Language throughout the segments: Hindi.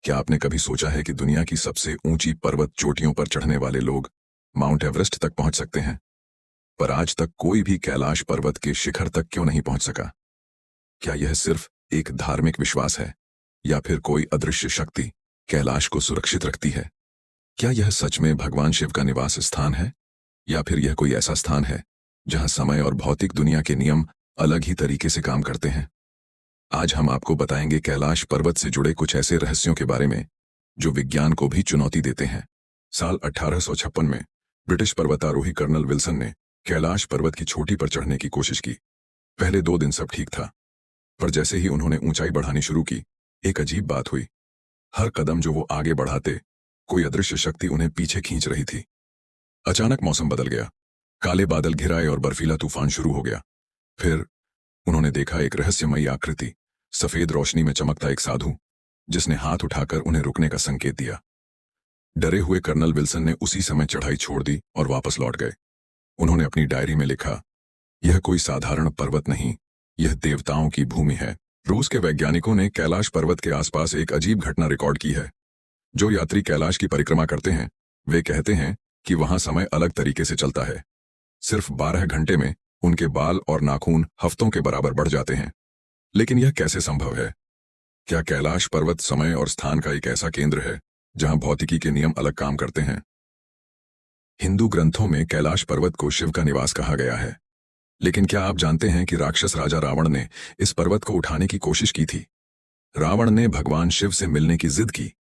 क्या आपने कभी सोचा है कि दुनिया की सबसे ऊंची पर्वत चोटियों पर चढ़ने वाले लोग माउंट एवरेस्ट तक पहुंच सकते हैं, पर आज तक कोई भी कैलाश पर्वत के शिखर तक क्यों नहीं पहुंच सका? क्या यह सिर्फ एक धार्मिक विश्वास है, या फिर कोई अदृश्य शक्ति कैलाश को सुरक्षित रखती है? क्या यह सच में भगवान शिव का निवास स्थान है, या फिर यह कोई ऐसा स्थान है जहां समय और भौतिक दुनिया के नियम अलग ही तरीके से काम करते हैं? आज हम आपको बताएंगे कैलाश पर्वत से जुड़े कुछ ऐसे रहस्यों के बारे में जो विज्ञान को भी चुनौती देते हैं। साल 1856 में ब्रिटिश पर्वतारोही कर्नल विल्सन ने कैलाश पर्वत की चोटी पर चढ़ने की कोशिश की। पहले 2 दिन सब ठीक था, पर जैसे ही उन्होंने ऊंचाई बढ़ानी शुरू की, एक अजीब बात हुई। हर कदम जो वो आगे बढ़ाते, कोई अदृश्य शक्ति उन्हें पीछे खींच रही थी। अचानक मौसम बदल गया, काले बादल घिर आए और बर्फीला तूफान शुरू हो गया। फिर उन्होंने देखा एक रहस्यमयी आकृति, सफेद रोशनी में चमकता एक साधु, जिसने हाथ उठाकर उन्हें रुकने का संकेत दिया। डरे हुए कर्नल विल्सन ने उसी समय चढ़ाई छोड़ दी और वापस लौट गए। उन्होंने अपनी डायरी में लिखा, यह कोई साधारण पर्वत नहीं, यह देवताओं की भूमि है। रूस के वैज्ञानिकों ने कैलाश पर्वत के आसपास एक अजीब घटना रिकॉर्ड की है। जो यात्री कैलाश की परिक्रमा करते हैं, वे कहते हैं कि वहां समय अलग तरीके से चलता है। सिर्फ 12 घंटे में उनके बाल और नाखून हफ्तों के बराबर बढ़ जाते हैं। लेकिन यह कैसे संभव है? क्या कैलाश पर्वत समय और स्थान का एक ऐसा केंद्र है जहां भौतिकी के नियम अलग काम करते हैं? हिंदू ग्रंथों में कैलाश पर्वत को शिव का निवास कहा गया है, लेकिन क्या आप जानते हैं कि राक्षस राजा रावण ने इस पर्वत को उठाने की कोशिश की थी? रावण ने भगवान शिव से मिलने की जिद की,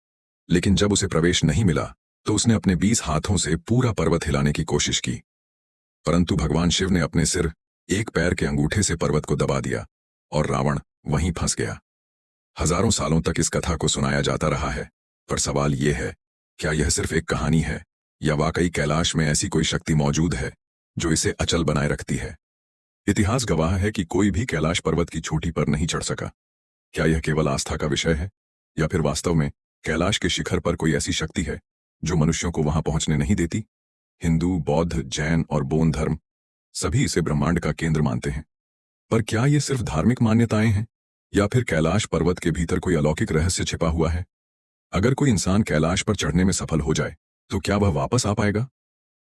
लेकिन जब उसे प्रवेश नहीं मिला तो उसने अपने 20 हाथों से पूरा पर्वत हिलाने की कोशिश की, परंतु भगवान शिव ने अपने सिर, एक पैर के अंगूठे से पर्वत को दबा दिया और रावण वहीं फंस गया। हजारों सालों तक इस कथा को सुनाया जाता रहा है, पर सवाल यह है, क्या यह सिर्फ एक कहानी है, या वाकई कैलाश में ऐसी कोई शक्ति मौजूद है जो इसे अचल बनाए रखती है? इतिहास गवाह है कि कोई भी कैलाश पर्वत की चोटी पर नहीं चढ़ सका। क्या यह केवल आस्था का विषय है, या फिर वास्तव में कैलाश के शिखर पर कोई ऐसी शक्ति है जो मनुष्यों को वहां पहुंचने नहीं देती? हिंदू, बौद्ध, जैन और बौद्ध धर्म सभी इसे ब्रह्मांड का केंद्र मानते हैं, पर क्या ये सिर्फ धार्मिक मान्यताएं हैं, या फिर कैलाश पर्वत के भीतर कोई अलौकिक रहस्य छिपा हुआ है? अगर कोई इंसान कैलाश पर चढ़ने में सफल हो जाए, तो क्या वह वापस आ पाएगा,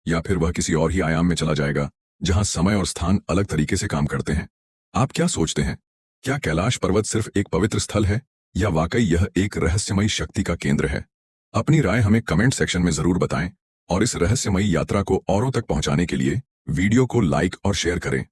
या फिर वह किसी और ही आयाम में चला जाएगा जहां समय और स्थान अलग तरीके से काम करते हैं? आप क्या सोचते हैं? क्या कैलाश पर्वत सिर्फ एक पवित्र स्थल है, या वाकई यह एक रहस्यमयी शक्ति का केंद्र है? अपनी राय हमें कमेंट सेक्शन में जरूर बताएं, और इस रहस्यमयी यात्रा को औरों तक पहुंचाने के लिए वीडियो को लाइक और शेयर करें।